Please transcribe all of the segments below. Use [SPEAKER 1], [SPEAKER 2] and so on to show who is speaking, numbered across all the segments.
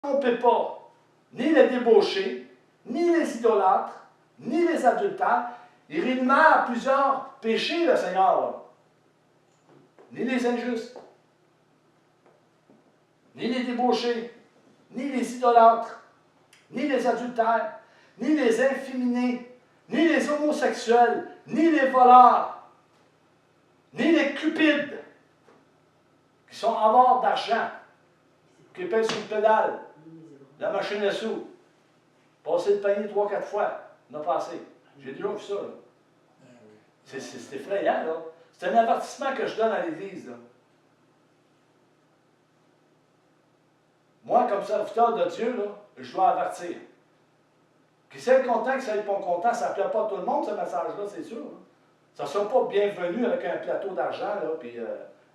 [SPEAKER 1] trompez pas, ni les débauchés, ni les idolâtres, ni les adultères. Il énumère plusieurs péchés, le Seigneur, là. Ni les injustes, ni les débauchés, ni les idolâtres, ni les adultères, ni les inféminés, ni les homosexuels, ni les voleurs, ni les cupides, qui sont avares d'argent, qui pèsent sur une pédale, la machine à sous, passer le panier 3-4 fois, on a passé. J'ai déjà vu ça, là. C'est effrayant, là. C'est un avertissement que je donne à l'Église, là. Moi, comme serviteur de Dieu, là, je dois avertir. Qui c'est content, qui c'est pas content, ça ne plaît pas à tout le monde, ce message-là, c'est sûr. Hein. Ça ne sera pas bienvenu avec un plateau d'argent, là, puis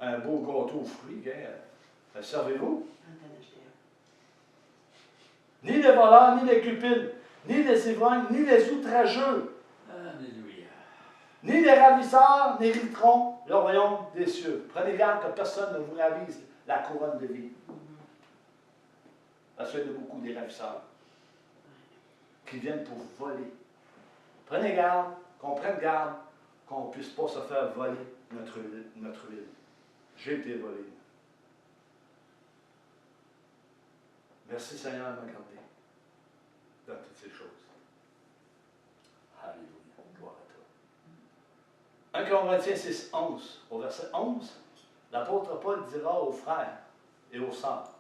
[SPEAKER 1] un beau gâteau aux fruits. Hein. Servez-vous. Ni les voleurs, ni les cupides, ni les ivrognes, ni les outrageux.
[SPEAKER 2] Alléluia.
[SPEAKER 1] Ni les ravisseurs n'hériteront le royaume des cieux. Prenez garde que personne ne vous ravise la couronne de vie. Parce qu'il y a beaucoup des ravisseurs qui viennent pour voler. Prenez garde, qu'on prenne garde, qu'on ne puisse pas se faire voler notre ville. J'ai été volé. Merci Seigneur de m'accorder dans toutes ces choses. Alléluia. Gloire à toi. 1 Corinthiens 6, 11. Au verset 11, l'apôtre Paul dira aux frères et aux sœurs,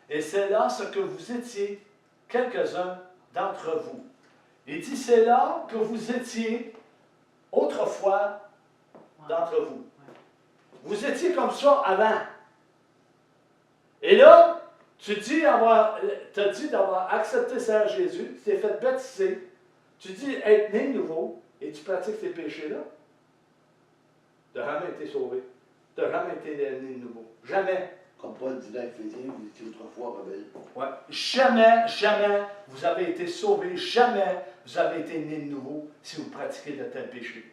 [SPEAKER 1] et c'est là ce que vous étiez, quelques-uns d'entre vous. Il dit, c'est là que vous étiez autrefois d'entre vous. Vous étiez comme ça avant. Et là, tu as dit d'avoir accepté Seigneur Jésus, tu t'es fait baptiser, tu dis être né de nouveau, et tu pratiques ces péchés-là. Tu n'as jamais été sauvé. Tu n'as jamais été né de nouveau. Jamais.
[SPEAKER 3] Comme Paul dit dans Éphésiens, vous étiez autrefois rebelles.
[SPEAKER 1] Ouais. Jamais, jamais vous avez été sauvé, jamais vous avez été né de nouveau si vous pratiquez de tels péchés.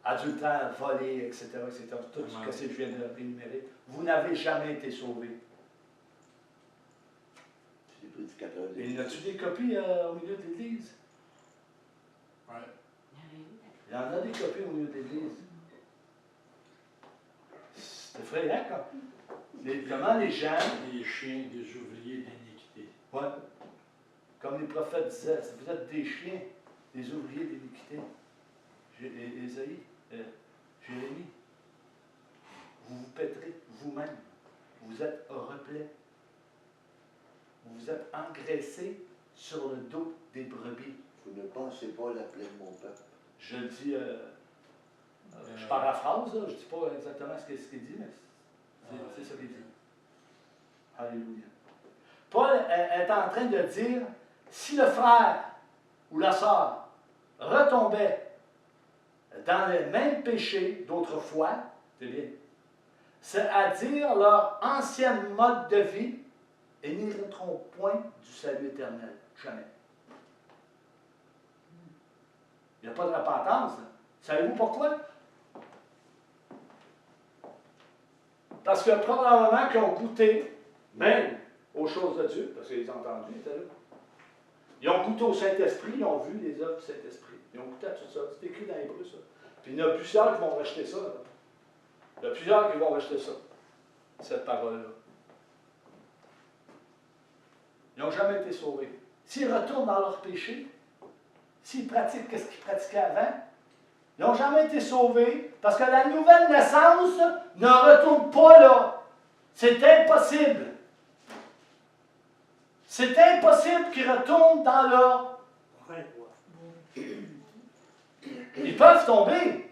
[SPEAKER 1] Adultère, voler, etc., tout ce que je viens de énumérer. Vous n'avez jamais été sauvé.
[SPEAKER 3] C'est les prédicateurs.
[SPEAKER 1] Et y a-tu des copies au milieu de l'Église?
[SPEAKER 2] Ouais.
[SPEAKER 1] Il y en a des copies au milieu de l'Église. C'est effrayant, comment les gens...
[SPEAKER 2] Des chiens, des ouvriers d'iniquité.
[SPEAKER 1] Ouais. Comme les prophètes disaient, vous êtes des chiens, des ouvriers d'iniquité. Ésaïe, Jérémie, vous vous pèterez vous-même. Vous êtes replets. Vous êtes engraissés sur le dos des brebis.
[SPEAKER 3] Vous ne pensez pas la plaie de mon peuple.
[SPEAKER 1] Je le dis, je paraphrase, là, je ne dis pas exactement ce qu'il dit, mais c'est ce qu'il dit. Alléluia. Paul est en train de dire, si le frère ou la sœur retombait dans les mêmes péchés d'autrefois, c'est bien, c'est-à-dire leur ancien mode de vie, et n'hériteront point du salut éternel. Jamais. Il n'y a pas de repentance. Savez-vous pourquoi? Parce que probablement qu'ils ont goûté même aux choses de Dieu, parce qu'ils ont entendu, ils étaient là. Ils ont goûté au Saint-Esprit, ils ont vu les œuvres du Saint-Esprit. Ils ont goûté à tout ça. C'est écrit dans l'Hébreu, ça. Puis il y en a plusieurs qui vont rejeter ça. Là. Il y a plusieurs qui vont rejeter ça, cette parole-là. Ils n'ont jamais été sauvés. S'ils retournent dans leur péché, s'ils pratiquent ce qu'ils pratiquaient avant, ils n'ont jamais été sauvés parce que la nouvelle naissance ne retourne pas là. C'est impossible. C'est impossible qu'ils retournent dans leur... Ils peuvent tomber.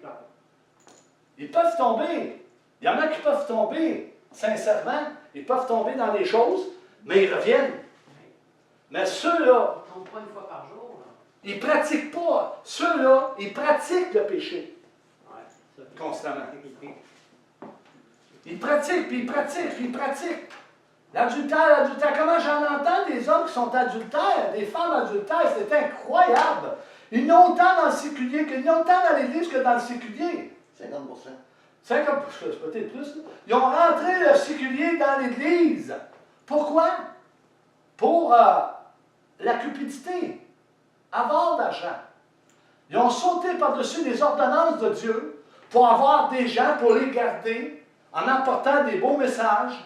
[SPEAKER 1] Ils peuvent tomber. Il y en a qui peuvent tomber, sincèrement. Ils peuvent tomber dans des choses, mais ils reviennent. Mais ceux-là,
[SPEAKER 4] Ils ne tombent pas une fois par jour. Là.
[SPEAKER 1] ils ne pratiquent pas. Ceux-là, ils pratiquent le péché.
[SPEAKER 4] Ouais,
[SPEAKER 1] Constamment. Ils pratiquent, puis ils pratiquent, puis ils pratiquent. L'adultère. Comment j'en entends des hommes qui sont adultères, des femmes adultères, c'est incroyable. Ils n'ont autant dans le séculier, qu'ils n'ont autant dans l'Église que dans le séculier.
[SPEAKER 3] 50%.
[SPEAKER 1] 50%, c'est peut-être plus. Là. Ils ont rentré le séculier dans l'Église. Pourquoi? Pour la cupidité, avoir d'argent. Ils ont sauté par-dessus les ordonnances de Dieu pour avoir des gens, pour les garder, en apportant des beaux messages,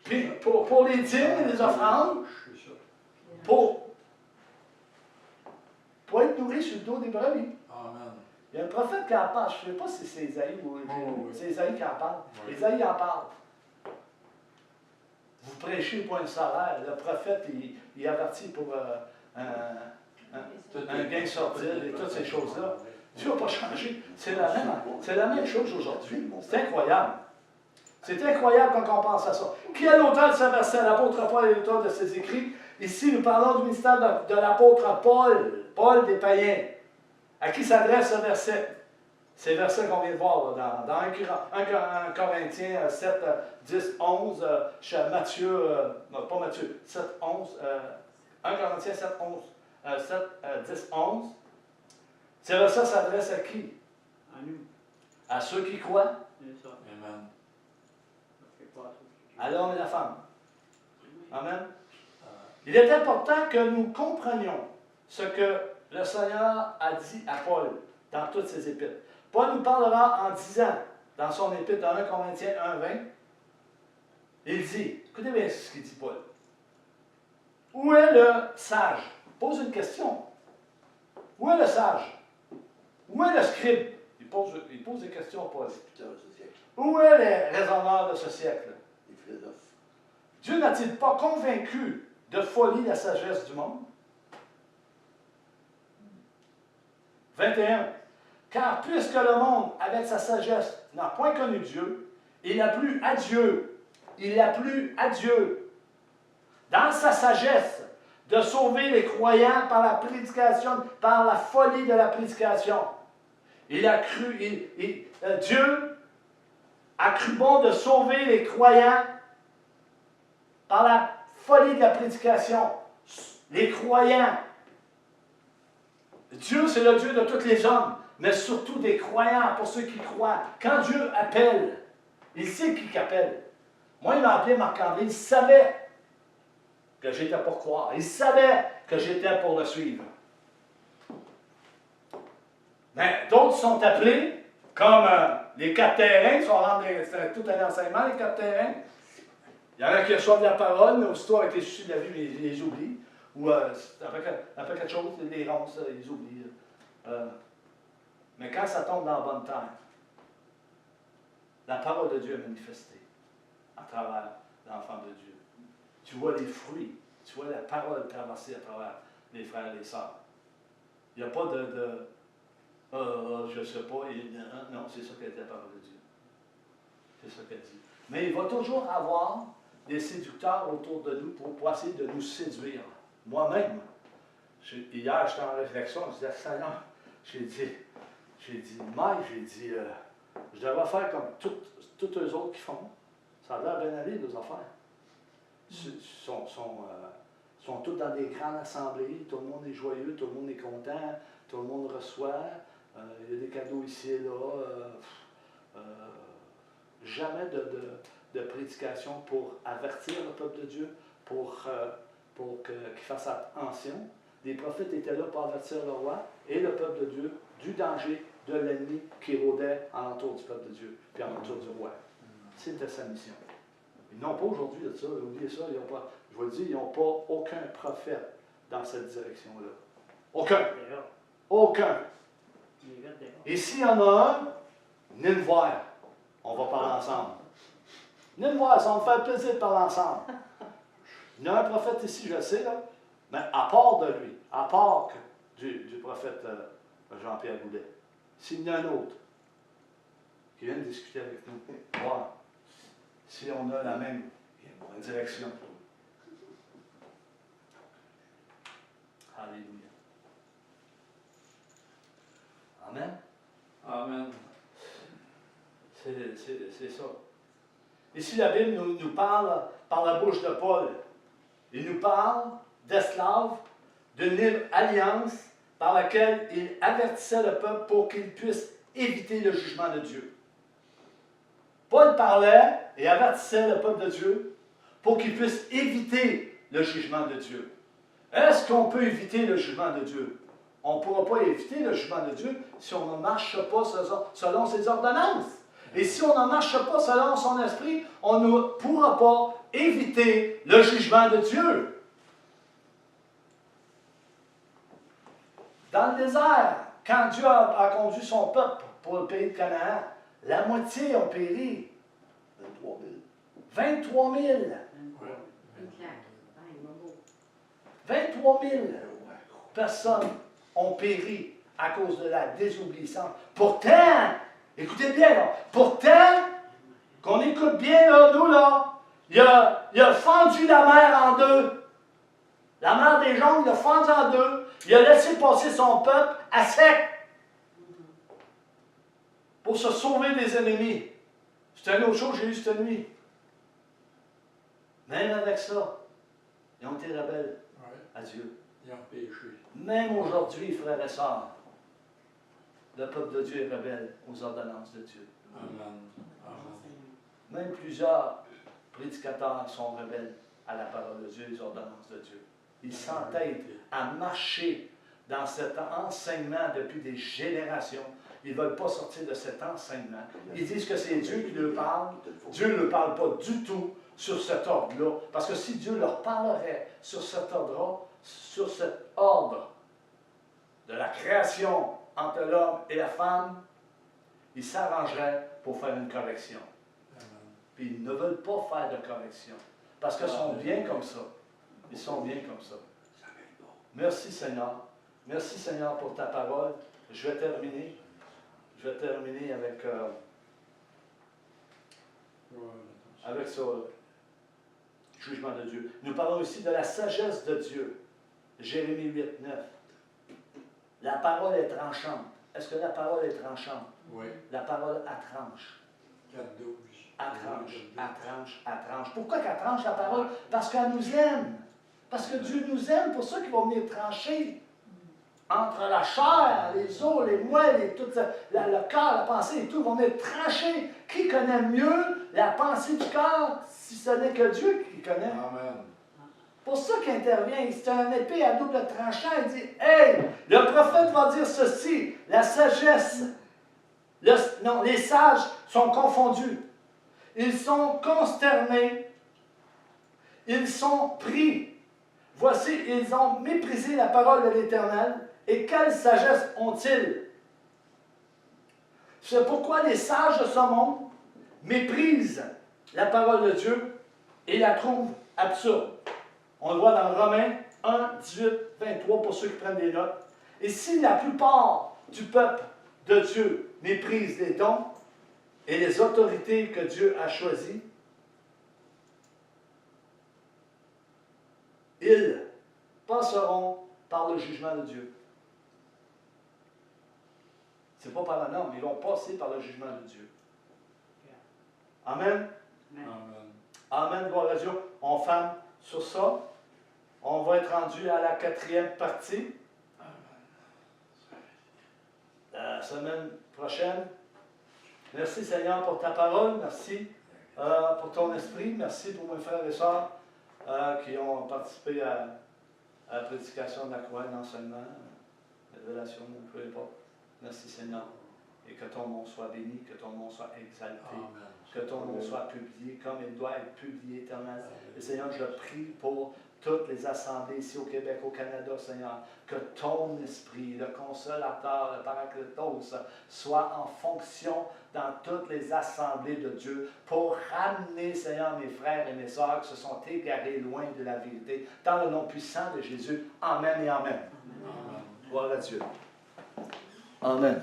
[SPEAKER 1] puis pour les dîmes et les offrandes,
[SPEAKER 2] Je suis ça.
[SPEAKER 1] pour être nourris sur le dos des brebis.
[SPEAKER 2] Amen.
[SPEAKER 1] Il y a un prophète qui en parle, je ne sais pas si c'est Isaïe ou
[SPEAKER 2] oui.
[SPEAKER 1] c'est Isaïe qui en parle.
[SPEAKER 2] Oui.
[SPEAKER 1] Isaïe en parle. Vous prêchez pour un salaire. Le prophète, il avertit pour un gain sortir et toutes ces choses-là. Dieu n'a pas changé. C'est la même chose aujourd'hui. C'est incroyable. C'est incroyable quand on pense à ça. Qui est l'auteur de ce verset? L'apôtre Paul est l'auteur de ses écrits. Ici, nous parlons du ministère de l'apôtre Paul, Paul des païens. À qui s'adresse ce verset? C'est le verset qu'on vient de voir là, dans 1 Corinthiens 7, 10, 11, Matthieu, non, pas Matthieu, 7, 11, 1 Corinthiens 7, 11, 7, 10, 11. Ce verset s'adresse à qui?
[SPEAKER 4] À nous.
[SPEAKER 1] À ceux qui croient,
[SPEAKER 4] C'est ça.
[SPEAKER 2] Amen.
[SPEAKER 4] Ça fait pas ça.
[SPEAKER 1] à l'homme et la femme. Amen. Il est important que nous comprenions ce que le Seigneur a dit à Paul dans toutes ses épîtres. Paul nous parlera en disant, dans son épître, dans 1 Corinthiens 1, 20, il dit, écoutez bien ce qu'il dit Paul. Où est le sage? Pose une question. Où est le sage? Où est le scribe? Il pose des questions, Paul.
[SPEAKER 3] Putain, ce siècle.
[SPEAKER 1] Où est les raisonneurs de ce siècle?
[SPEAKER 3] Les philosophes.
[SPEAKER 1] Dieu n'a-t-il pas convaincu de folie la sagesse du monde? 21. Car puisque le monde, avec sa sagesse, n'a point connu Dieu, il n'a plus à Dieu. Il n'a plus à Dieu. Dans sa sagesse, de sauver les croyants par la prédication, par la folie de la prédication. Il a cru, Dieu a cru bon de sauver les croyants par la folie de la prédication. Les croyants. Dieu, c'est le Dieu de tous les hommes, mais surtout des croyants, pour ceux qui croient. Quand Dieu appelle, il sait qui appelle. Moi, il m'a appelé Marc-André, il savait que j'étais pour croire. Il savait que j'étais pour le suivre. Mais d'autres sont appelés, comme les 4 terrains, c'est tout un enseignement, les 4 terrains. Il y en a qui reçoivent la parole, mais aussitôt avec les soucis de la vie, ils les oublient. Ou après quelque chose, les ronces, ils oublient. Mais quand ça tombe dans la bonne terre, la parole de Dieu est manifestée à travers l'enfant de Dieu. Tu vois les fruits, tu vois la parole traverser à travers les frères et les sœurs. Il n'y a pas je ne sais pas, non, c'est ça qu'est la parole de Dieu. C'est ça qu'elle dit. Mais il va toujours avoir des séducteurs autour de nous pour essayer de nous séduire. Moi-même, hier, j'étais en réflexion, je disais, Seigneur, j'ai dit, Mike, je devrais faire comme tous eux autres qui font. Ça a l'air bien aller, nos affaires. Ils sont tous dans des grandes assemblées, tout le monde est joyeux, tout le monde est content, tout le monde reçoit, il y a des cadeaux ici et là. Jamais de prédication pour avertir le peuple de Dieu, pour qu'il fasse attention. Les prophètes étaient là pour avertir le roi et le peuple de Dieu du danger de l'ennemi qui rôdait alentour du peuple de Dieu, puis alentour du roi. C'était sa mission. Ils n'ont pas aujourd'hui de ça, oubliez ça, ils n'ont pas, je vous le dis, ils n'ont pas aucun prophète dans cette direction-là. Aucun. Aucun. Et s'il y en a un, venez me voir. On va parler ensemble. Venez me voir, ça va me faire plaisir de parler ensemble. Il y a un prophète ici, je sais, là, mais à part de lui, à part du prophète Jean-Pierre Boulet, s'il y en a un autre qui vient discuter avec nous, voir si on a la même direction. Alléluia. Amen.
[SPEAKER 2] Amen.
[SPEAKER 1] C'est ça. Ici, la Bible nous parle par la bouche de Paul. Il nous parle d'esclaves, d'une alliance par laquelle il avertissait le peuple pour qu'il puisse éviter le jugement de Dieu. Paul parlait et avertissait le peuple de Dieu pour qu'il puisse éviter le jugement de Dieu. Est-ce qu'on peut éviter le jugement de Dieu? On ne pourra pas éviter le jugement de Dieu si on ne marche pas selon ses ordonnances. Et si on ne marche pas selon son esprit, on ne pourra pas éviter le jugement de Dieu. Dans le désert, quand Dieu a conduit son peuple pour le pays de Canaan, la moitié ont péri.
[SPEAKER 3] 23 000.
[SPEAKER 1] 23 000.
[SPEAKER 5] Une claque. Ah, il va beau.
[SPEAKER 1] 23 000 personnes ont péri à cause de la désobéissance. Pourtant, écoutez bien, là, pourtant, qu'on écoute bien, là, nous, là, il a fendu la mer en deux. La mer des gens, il a fendu en deux. Il a laissé passer son peuple à sec pour se sauver des ennemis. C'est une autre chose que j'ai eu cette nuit. Même avec ça, ils ont été rebelles
[SPEAKER 2] Ouais,
[SPEAKER 1] à Dieu.
[SPEAKER 2] ils ont péché.
[SPEAKER 1] Même aujourd'hui, frères et sœurs, le peuple de Dieu est rebelle aux ordonnances de Dieu.
[SPEAKER 2] Amen. Amen.
[SPEAKER 1] Même plusieurs prédicateurs sont rebelles à la parole de Dieu et aux ordonnances de Dieu. Ils s'entêtent à marcher dans cet enseignement depuis des générations. Ils ne veulent pas sortir de cet enseignement. Ils disent que c'est Dieu qui leur parle. Dieu ne leur parle pas du tout sur cet ordre-là. Parce que si Dieu leur parlerait sur cet ordre-là, sur cet ordre de la création entre l'homme et la femme, ils s'arrangeraient pour faire une correction.
[SPEAKER 2] Amen.
[SPEAKER 1] Puis ils ne veulent pas faire de correction. Parce qu'ils sont bien comme ça. Ils sont bien comme ça. Merci Seigneur. Merci Seigneur pour ta parole. Je vais terminer. Je vais terminer avec ça, le jugement de Dieu. Nous parlons aussi de la sagesse de Dieu. Jérémie 8, 9. La parole est tranchante. Est-ce que la parole est tranchante?
[SPEAKER 2] Oui.
[SPEAKER 1] La parole attranche.
[SPEAKER 2] 4, 12.
[SPEAKER 1] Attranche. Pourquoi qu'elle tranche la parole? Parce qu'elle nous aime. Parce que Dieu nous aime, pour ça qu'il va venir trancher entre la chair, les os, les moelles, et tout le cœur, la pensée et tout, vont venir trancher. Qui connaît mieux la pensée du cœur, si ce n'est que Dieu qui connaît?
[SPEAKER 2] Amen.
[SPEAKER 1] Pour ça qu'il intervient, c'est un épée à double tranchant. Il dit, hey, le prophète va dire ceci, la sagesse, les sages sont confondus. Ils sont consternés, ils sont pris. Voici, ils ont méprisé la parole de l'Éternel, et quelle sagesse ont-ils? C'est pourquoi les sages de ce monde méprisent la parole de Dieu et la trouvent absurde. On le voit dans Romains 1, 18, 23, pour ceux qui prennent des notes. Et si la plupart du peuple de Dieu méprise les dons et les autorités que Dieu a choisies, ils passeront par le jugement de Dieu. Ce n'est pas par la norme, ils vont passer par le jugement de Dieu. Amen.
[SPEAKER 2] Amen.
[SPEAKER 1] Amen, gloire à Dieu. On ferme sur ça. On va être rendu à la 4e partie. La semaine prochaine. Merci Seigneur pour ta parole. Merci pour ton esprit. Merci pour mes frères et sœurs qui ont participé à la prédication de la croix, l'enseignement, la révélation, peu importe. Merci Seigneur. Et que ton nom soit béni, que ton nom soit exalté.
[SPEAKER 2] Amen.
[SPEAKER 1] Que ton nom soit publié comme il doit être publié éternellement. Et Seigneur, je prie pour toutes les assemblées ici au Québec, au Canada, Seigneur, que ton esprit, le consolateur, le paraclétos, soit en fonction dans toutes les assemblées de Dieu pour ramener, Seigneur, mes frères et mes sœurs qui se sont égarés loin de la vérité. Dans le nom puissant de Jésus. Amen et Amen.
[SPEAKER 2] Amen.
[SPEAKER 1] Gloire à Dieu. Amen.